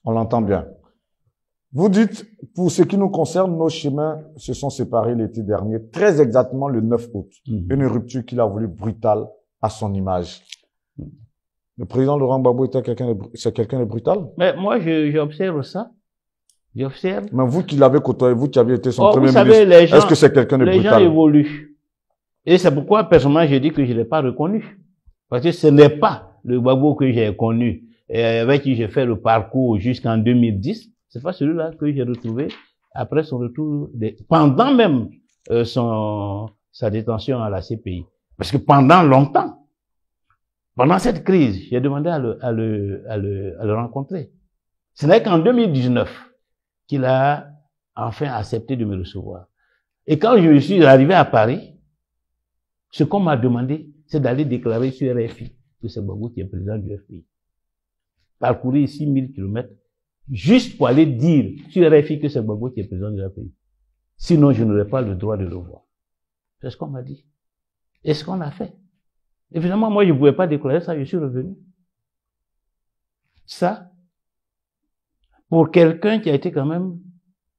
On l'entend bien. Vous dites, pour ce qui nous concerne, nos chemins se sont séparés l'été dernier, très exactement le 9 août. Une rupture qu'il a voulu brutale à son image. Le président Laurent Gbagbo était quelqu'un de brutal? Mais moi, j'observe ça. J'observe. Mais vous qui l'avez côtoyé, vous qui avez été son premier savez, ministre, est-ce que c'est quelqu'un de brutal? Les gens évoluent. Et c'est pourquoi, personnellement, j'ai dit que je ne l'ai pas reconnu. Parce que ce n'est pas le Gbagbo que j'ai connu, et avec qui j'ai fait le parcours jusqu'en 2010. C'est pas celui-là que j'ai retrouvé après son retour, pendant même sa détention à la CPI. Parce que pendant longtemps, pendant cette crise, j'ai demandé à le rencontrer. Ce n'est qu'en 2019 qu'il a enfin accepté de me recevoir. Et quand je suis arrivé à Paris, ce qu'on m'a demandé, c'est d'aller déclarer sur RFI que c'est Gbagbo qui est président du FPI. Parcourir 6000 kilomètres, juste pour aller dire sur RFI que c'est Gbagbo qui est président du FPI. Sinon, je n'aurais pas le droit de le voir. C'est ce qu'on m'a dit. Et ce qu'on a fait. Évidemment, moi, je ne pouvais pas déclarer ça, je suis revenu. Ça, pour quelqu'un qui a été quand même,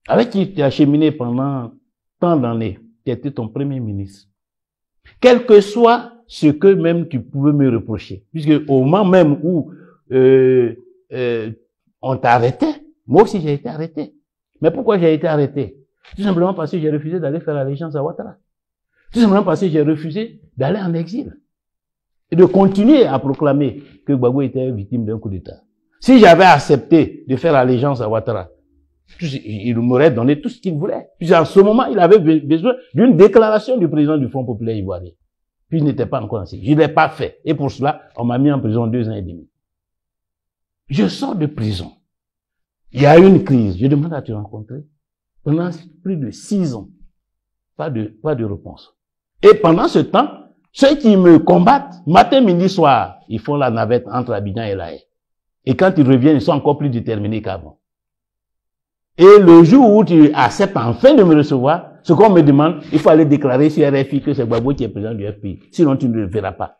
avec qui tu as cheminé pendant tant d'années, qui a été ton premier ministre, quel que soit ce que même tu pouvais me reprocher, puisque au moment même où on t'a arrêté, moi aussi j'ai été arrêté. Mais pourquoi j'ai été arrêté? Tout simplement parce que j'ai refusé d'aller faire allégeance à Ouattara. Tout simplement parce que j'ai refusé d'aller en exil. Et de continuer à proclamer que Gbagbo était victime d'un coup d'État. Si j'avais accepté de faire allégeance à Ouattara, il m'aurait donné tout ce qu'il voulait. Puis en ce moment, il avait besoin d'une déclaration du président du Front populaire ivoirien. Puis il n'était pas encore en exil. Je ne l'ai pas fait. Et pour cela, on m'a mis en prison 2 ans et demi. Je sors de prison. Il y a eu une crise. Je demande à te rencontrer. Pendant plus de 6 ans. Pas de réponse. Et pendant ce temps, ceux qui me combattent, matin, midi, soir, ils font la navette entre Abidjan et La Haye. Et quand ils reviennent, ils sont encore plus déterminés qu'avant. Et le jour où tu acceptes enfin de me recevoir, ce qu'on me demande, il faut aller déclarer sur RFI que c'est Gbagbo qui est président du FPI. Sinon, tu ne le verras pas.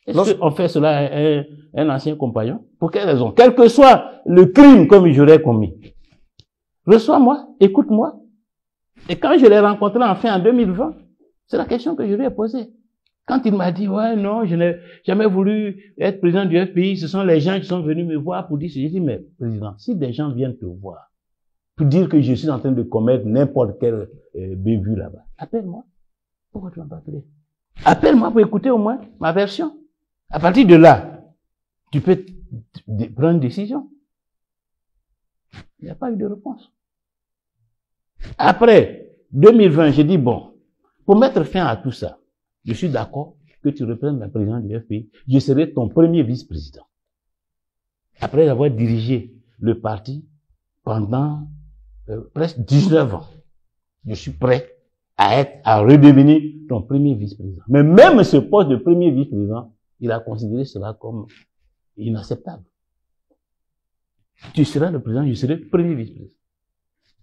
Est-ce qu'on fait cela à un ancien compagnon? Pour quelle raison? Quel que soit le crime comme j'aurais commis. Reçois-moi, écoute-moi. Et quand je l'ai rencontré enfin en 2020, c'est la question que je lui ai posée. Quand il m'a dit, ouais, non, je n'ai jamais voulu être président du FPI, ce sont les gens qui sont venus me voir pour dire ce. J'ai dit, mais président, si des gens viennent te voir, pour dire que je suis en train de commettre n'importe quel bévue là-bas, appelle-moi. Pourquoi tu m'as pas appelé? Appelle-moi pour écouter au moins ma version. À partir de là, tu peux prendre une décision. Il n'y a pas eu de réponse. Après 2020, j'ai dit, bon, pour mettre fin à tout ça, je suis d'accord que tu reprennes la présidence du FPI. Je serai ton premier vice-président. Après avoir dirigé le parti pendant presque 19 ans, je suis prêt à redevenir ton premier vice-président. Mais même ce poste de premier vice-président, il a considéré cela comme inacceptable. Tu seras le président, je serai le premier vice-président.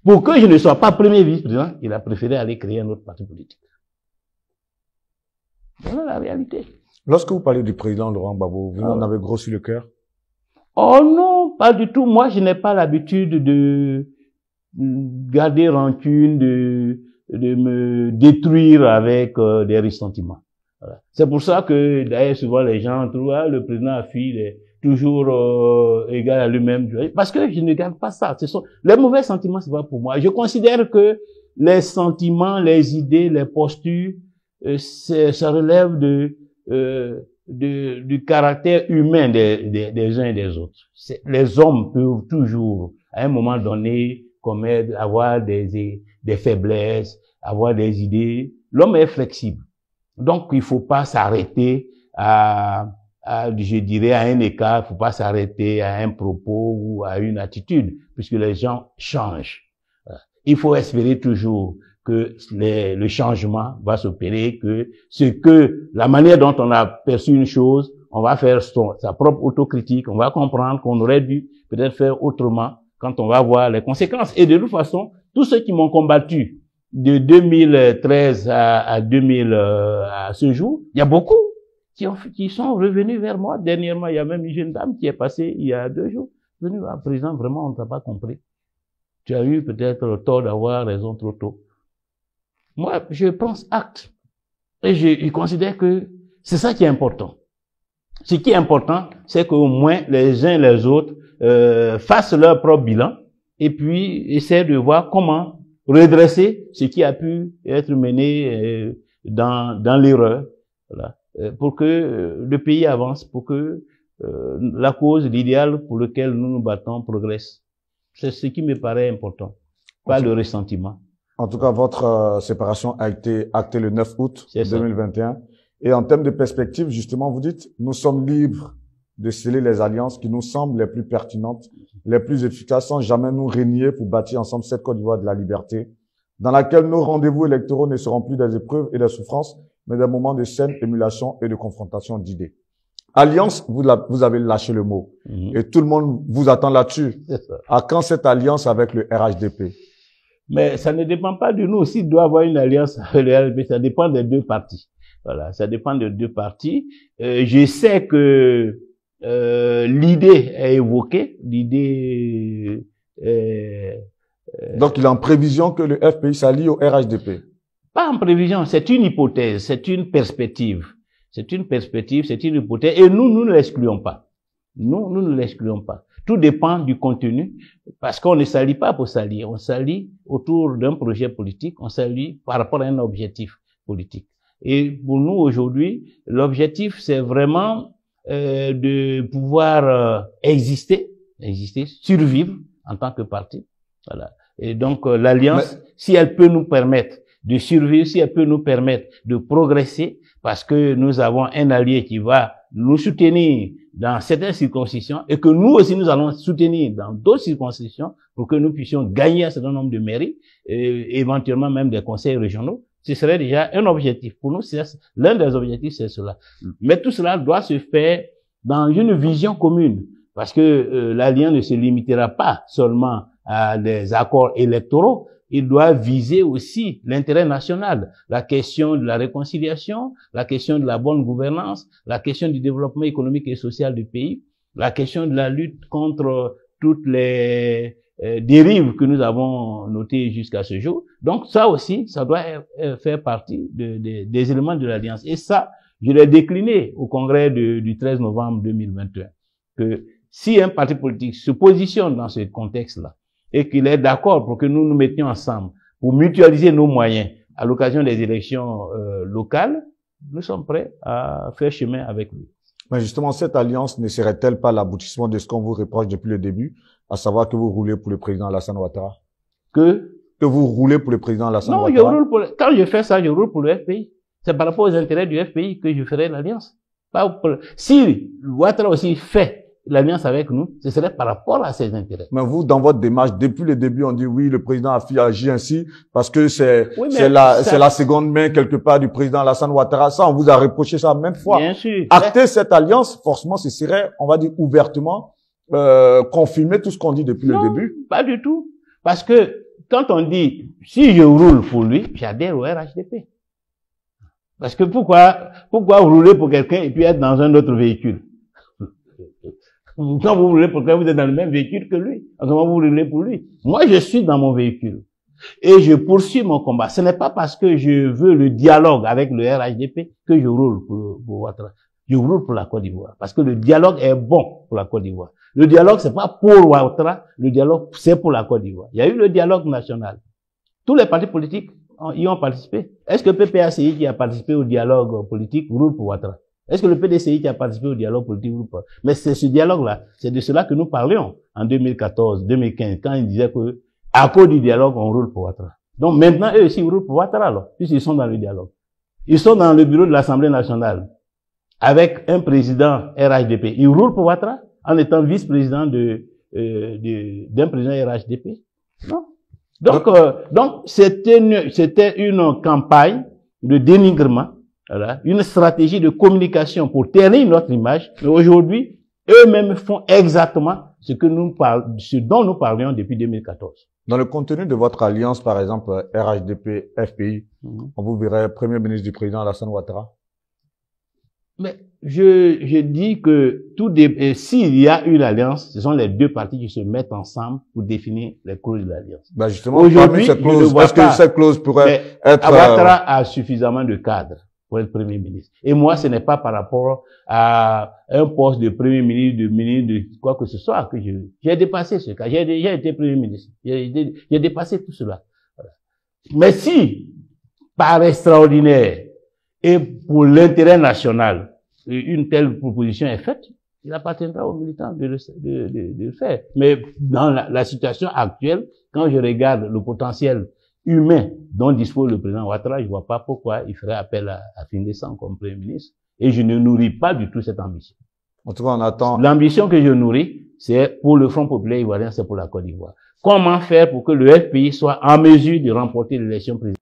Pour que je ne sois pas premier vice-président, il a préféré aller créer un autre parti politique. Voilà la réalité. Lorsque vous parlez du président Laurent Gbagbo, vous en avez gros sur le cœur? Oh non, pas du tout. Moi, je n'ai pas l'habitude de garder rancune, de me détruire avec des ressentiments. Voilà. C'est pour ça que, d'ailleurs, souvent les gens trouvent, ah, le président a fui, il est toujours égal à lui-même. Parce que je ne garde pas ça. Ce sont les mauvais sentiments, c'est pas pour moi. Je considère que les sentiments, les idées, les postures, ça relève du caractère humain des uns et des autres. Les hommes peuvent toujours, à un moment donné, avoir des faiblesses, avoir des idées. L'homme est flexible. Donc, il faut pas s'arrêter je dirais, à un écart, il faut pas s'arrêter à un propos ou à une attitude, puisque les gens changent. Il faut espérer toujours que le changement va s'opérer, que la manière dont on a perçu une chose, on va faire sa propre autocritique, on va comprendre qu'on aurait dû peut-être faire autrement quand on va voir les conséquences. Et de toute façon, tous ceux qui m'ont combattu de 2013 à ce jour, il y a beaucoup qui sont revenus vers moi. Dernièrement, il y a même une jeune dame qui est passée il y a 2 jours. venu à présent, vraiment, on ne t'a pas compris. Tu as eu peut-être le tort d'avoir raison trop tôt. Moi, je pense acte. Et je considère que c'est ça qui est important. Ce qui est important, c'est qu'au moins les uns et les autres fassent leur propre bilan et puis essaient de voir comment redresser ce qui a pu être mené dans l'erreur, voilà, pour que le pays avance, pour que la cause, l'idéal pour lequel nous nous battons progresse. C'est ce qui me paraît important, pas le ressentiment. En tout cas, votre séparation a été actée le 9 août 2021. Et en termes de perspective, justement, vous dites, nous sommes libres de sceller les alliances qui nous semblent les plus pertinentes, les plus efficaces, sans jamais nous régner pour bâtir ensemble cette Côte d'Ivoire de la liberté, dans laquelle nos rendez-vous électoraux ne seront plus des épreuves et des souffrances, mais des moments de saine émulation et de confrontation d'idées. Alliance, vous avez lâché le mot. Et tout le monde vous attend là-dessus. À quand cette alliance avec le RHDP? Mais ça ne dépend pas de nous. S'il doit avoir une alliance avec le RHDP, ça dépend des deux partis. Voilà, ça dépend des deux partis. Je sais que l'idée est évoquée. L'idée donc il est en prévision que le FPI s'allie au RHDP? Pas en prévision, c'est une hypothèse, c'est une perspective. C'est une perspective, c'est une hypothèse. Et nous ne l'excluons pas. Nous ne l'excluons pas. Tout dépend du contenu, parce qu'on ne s'allie pas pour s'allier. On s'allie autour d'un projet politique, on s'allie par rapport à un objectif politique. Et pour nous, aujourd'hui, l'objectif, c'est vraiment de pouvoir exister, survivre en tant que parti. Voilà. Et donc, l'alliance, si elle peut nous permettre de survivre, si elle peut nous permettre de progresser, parce que nous avons un allié qui va nous soutenir dans certaines circonscriptions et que nous aussi nous allons soutenir dans d'autres circonscriptions pour que nous puissions gagner un certain nombre de mairies et éventuellement même des conseils régionaux. Ce serait déjà un objectif. Pour nous, l'un des objectifs, c'est cela. Mais tout cela doit se faire dans une vision commune parce que l'alliance ne se limitera pas seulement à des accords électoraux. Il doit viser aussi l'intérêt national, la question de la réconciliation, la question de la bonne gouvernance, la question du développement économique et social du pays, la question de la lutte contre toutes les dérives que nous avons notées jusqu'à ce jour. Donc ça aussi, ça doit faire partie des éléments de l'Alliance. Et ça, je l'ai décliné au congrès du 13 novembre 2021, que si un parti politique se positionne dans ce contexte-là, et qu'il est d'accord pour que nous nous mettions ensemble pour mutualiser nos moyens à l'occasion des élections locales, nous sommes prêts à faire chemin avec lui. Mais justement, cette alliance ne serait-elle pas l'aboutissement de ce qu'on vous reproche depuis le début, à savoir que vous roulez pour le président Alassane Ouattara? Que vous roulez pour le président Alassane Ouattara? Non, quand je fais ça, je roule pour le FPI. C'est par rapport aux intérêts du FPI que je ferai l'alliance. Si Ouattara aussi fait l'alliance avec nous, ce serait par rapport à ses intérêts. Mais vous, dans votre démarche, depuis le début, on dit oui, le président a agi ainsi parce que c'est la seconde main quelque part du président Alassane Ouattara. Ça, on vous a reproché ça même fois. Bien sûr. Acter cette alliance, forcément, ce serait, on va dire ouvertement, confirmer tout ce qu'on dit depuis le début. Pas du tout. Parce que quand on dit si je roule pour lui, j'adhère au RHDP. Parce que pourquoi rouler pour quelqu'un et puis être dans un autre véhicule? Quand vous roulez pour quelqu'un, vous êtes dans le même véhicule que lui. Comment vous roulez pour lui? Moi, je suis dans mon véhicule. Et je poursuis mon combat. Ce n'est pas parce que je veux le dialogue avec le RHDP que je roule pour Ouattara. Je roule pour la Côte d'Ivoire. Parce que le dialogue est bon pour la Côte d'Ivoire. Le dialogue, c'est pas pour Ouattara. Le dialogue, c'est pour la Côte d'Ivoire. Il y a eu le dialogue national. Tous les partis politiques y ont participé. Est-ce que PPACI qui a participé au dialogue politique roule pour Ouattara? Est-ce que le PDCI qui a participé au dialogue politique ou pas? Mais c'est ce dialogue-là, c'est de cela que nous parlions en 2014, 2015, quand ils disaient que, à cause du dialogue, on roule pour Ouattara. Donc maintenant, eux aussi, ils roulent pour Ouattara, alors, puisqu'ils sont dans le dialogue. Ils sont dans le bureau de l'Assemblée nationale, avec un président RHDP. Ils roulent pour Ouattara, en étant vice-président d'un président RHDP. Non. Donc, c'était une campagne de dénigrement. Voilà, une stratégie de communication pour ternir notre image, mais aujourd'hui, eux-mêmes font exactement ce dont nous parlions depuis 2014. Dans le contenu de votre alliance, par exemple, RHDP, FPI, on vous verrait Premier ministre du président Alassane Ouattara? Mais je dis que s'il y a une alliance, ce sont les deux parties qui se mettent ensemble pour définir les clauses de l'alliance. Bah justement, aujourd'hui, cette clause, est-ce que cette clause pourrait être... Ouattara a suffisamment de cadres pour être Premier ministre. Et moi, ce n'est pas par rapport à un poste de Premier ministre, de ministre, de quoi que ce soit que j'ai dépassé ce cas. J'ai déjà été Premier ministre. J'ai dépassé tout cela. Voilà. Mais si, par extraordinaire, et pour l'intérêt national, une telle proposition est faite, il appartiendra aux militants de le faire. Mais dans la situation actuelle, quand je regarde le potentiel humain dont dispose le président Ouattara, je ne vois pas pourquoi il ferait appel à Findessan comme Premier ministre. Et je ne nourris pas du tout cette ambition. En tout cas, on attend. L'ambition que je nourris, c'est pour le Front populaire ivoirien, c'est pour la Côte d'Ivoire. Comment faire pour que le FPI soit en mesure de remporter l'élection présidentielle?